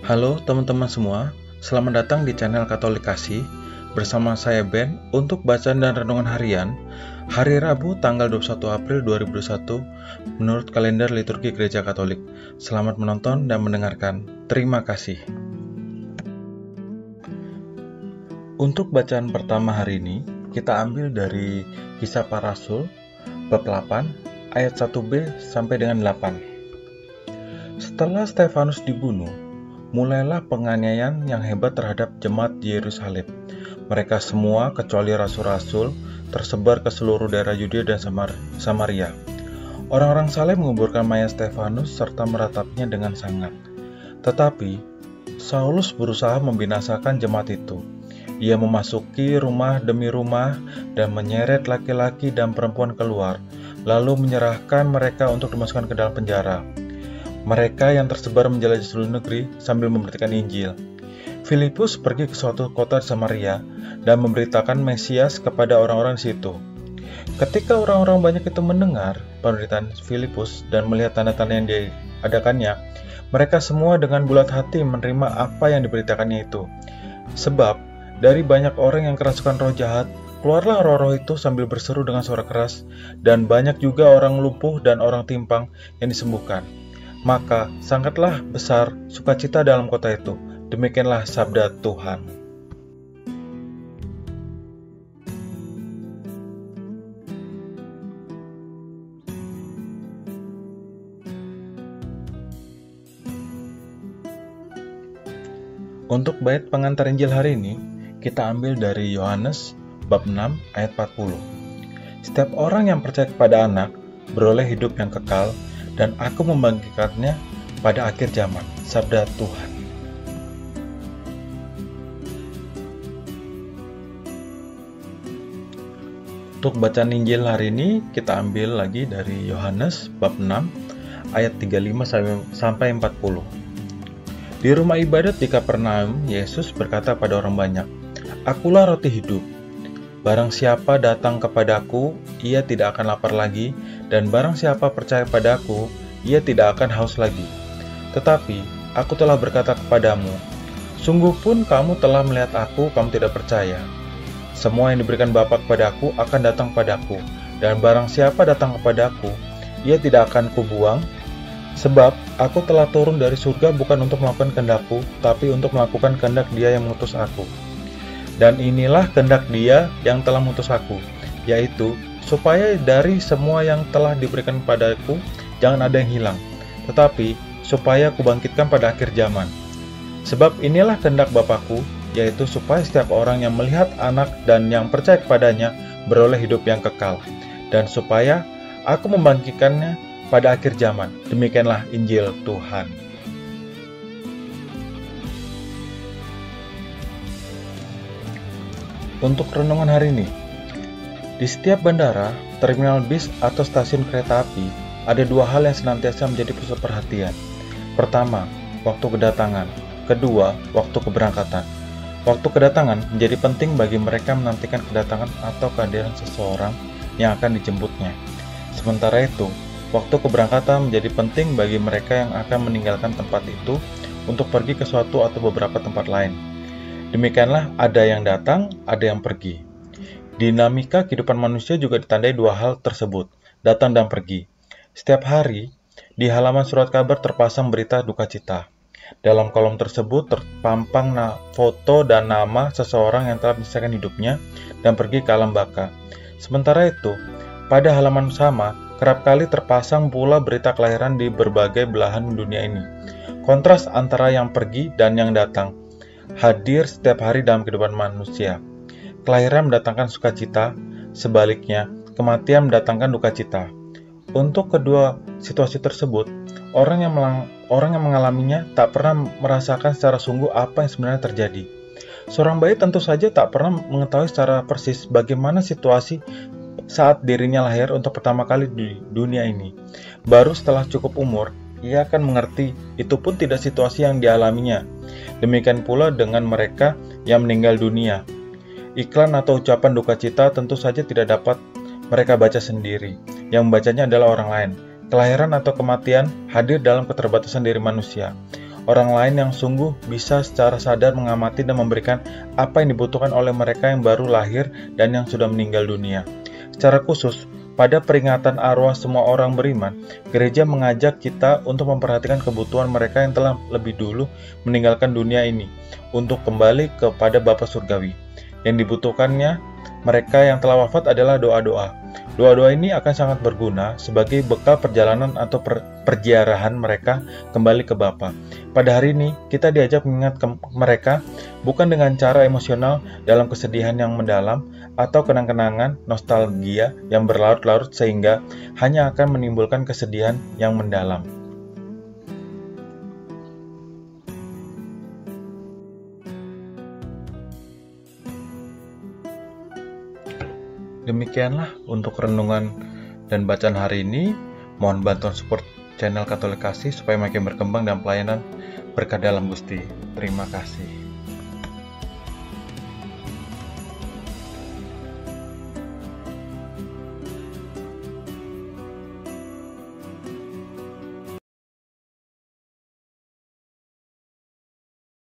Halo teman-teman semua, selamat datang di channel Katolik Kasih. Bersama saya Ben untuk bacaan dan renungan harian hari Rabu tanggal 21 April 2021 menurut kalender liturgi Gereja Katolik. Selamat menonton dan mendengarkan. Terima kasih. Untuk bacaan pertama hari ini, kita ambil dari Kisah Para Rasul bab 8 ayat 1b sampai dengan 8. Setelah Stefanus dibunuh, mulailah penganiayaan yang hebat terhadap jemaat di Yerusalem. Mereka semua, kecuali rasul-rasul, tersebar ke seluruh daerah Yudea dan Samaria. Orang-orang saleh menguburkan mayat Stefanus serta meratapinya dengan sangat. Tetapi, Saulus berusaha membinasakan jemaat itu. Ia memasuki rumah demi rumah dan menyeret laki-laki dan perempuan keluar, lalu menyerahkan mereka untuk dimasukkan ke dalam penjara. Mereka yang tersebar menjelajahi seluruh negeri sambil memberitakan Injil. Filipus pergi ke suatu kota di Samaria dan memberitakan Mesias kepada orang-orang di situ. Ketika orang-orang banyak itu mendengar pemberitaan Filipus dan melihat tanda-tanda yang diadakannya, mereka semua dengan bulat hati menerima apa yang diberitakannya itu. Sebab dari banyak orang yang kerasukan roh jahat, keluarlah roh-roh itu sambil berseru dengan suara keras, dan banyak juga orang lumpuh dan orang timpang yang disembuhkan. Maka sangatlah besar sukacita dalam kota itu. Demikianlah sabda Tuhan. Untuk bait pengantar Injil hari ini, kita ambil dari Yohanes bab 6 ayat 40. Setiap orang yang percaya kepada Anak beroleh hidup yang kekal, dan aku membagikannya pada akhir zaman. Sabda Tuhan. Untuk bacaan Injil hari ini, kita ambil lagi dari Yohanes bab 6 ayat 35 sampai 40. Di rumah ibadat di Kapernaum, Yesus berkata pada orang banyak, "Akulah roti hidup. Barang siapa datang kepadaku, ia tidak akan lapar lagi, dan barang siapa percaya padaku, ia tidak akan haus lagi. Tetapi aku telah berkata kepadamu, sungguh pun kamu telah melihat aku, kamu tidak percaya. Semua yang diberikan Bapa kepadaku akan datang padaku, dan barang siapa datang kepadaku, ia tidak akan kubuang. Sebab aku telah turun dari surga bukan untuk melakukan kehendakku, tapi untuk melakukan kehendak Dia yang mengutus aku. Dan inilah kehendak Dia yang telah mengutus aku, yaitu supaya dari semua yang telah diberikan padaku, jangan ada yang hilang, tetapi supaya kubangkitkan pada akhir zaman. Sebab inilah kehendak Bapa-Ku, yaitu supaya setiap orang yang melihat Anak dan yang percaya kepadanya beroleh hidup yang kekal, dan supaya aku membangkitkannya pada akhir zaman." Demikianlah Injil Tuhan. Untuk renungan hari ini, di setiap bandara, terminal bis, atau stasiun kereta api, ada dua hal yang senantiasa menjadi pusat perhatian. Pertama, waktu kedatangan. Kedua, waktu keberangkatan. Waktu kedatangan menjadi penting bagi mereka menantikan kedatangan atau kehadiran seseorang yang akan dijemputnya. Sementara itu, waktu keberangkatan menjadi penting bagi mereka yang akan meninggalkan tempat itu untuk pergi ke suatu atau beberapa tempat lain. Demikianlah ada yang datang, ada yang pergi. Dinamika kehidupan manusia juga ditandai dua hal tersebut, datang dan pergi. Setiap hari, di halaman surat kabar terpasang berita duka cita. Dalam kolom tersebut terpampang foto dan nama seseorang yang telah menyelesaikan hidupnya dan pergi ke alam baka. Sementara itu, pada halaman sama, kerap kali terpasang pula berita kelahiran di berbagai belahan dunia ini. Kontras antara yang pergi dan yang datang hadir setiap hari dalam kehidupan manusia. Kelahiran mendatangkan sukacita, sebaliknya kematian mendatangkan duka cita. Untuk kedua situasi tersebut, orang yang mengalaminya tak pernah merasakan secara sungguh apa yang sebenarnya terjadi. Seorang bayi tentu saja tak pernah mengetahui secara persis bagaimana situasi saat dirinya lahir untuk pertama kali di dunia ini. Baru setelah cukup umur, ia akan mengerti, itu pun tidak situasi yang dialaminya. Demikian pula dengan mereka yang meninggal dunia. Iklan atau ucapan duka cita tentu saja tidak dapat mereka baca sendiri. Yang membacanya adalah orang lain. Kelahiran atau kematian hadir dalam keterbatasan diri manusia. orang lain yang sungguh bisa secara sadar mengamati dan memberikan apa yang dibutuhkan oleh mereka yang baru lahir dan yang sudah meninggal dunia. Secara khusus, pada peringatan arwah semua orang beriman, gereja mengajak kita untuk memperhatikan kebutuhan mereka yang telah lebih dulu meninggalkan dunia ini, untuk kembali kepada Bapa Surgawi. Yang dibutuhkannya mereka yang telah wafat adalah doa-doa. Doa-doa ini akan sangat berguna sebagai bekal perjalanan atau perziarahan mereka kembali ke Bapa. Pada hari ini, kita diajak mengingat mereka bukan dengan cara emosional dalam kesedihan yang mendalam atau kenang-kenangan nostalgia yang berlarut-larut sehingga hanya akan menimbulkan kesedihan yang mendalam. Demikianlah untuk renungan dan bacaan hari ini. Mohon bantuan support channel Katolik Kasih supaya makin berkembang dalam pelayanan berkat dalam Gusti. Terima kasih.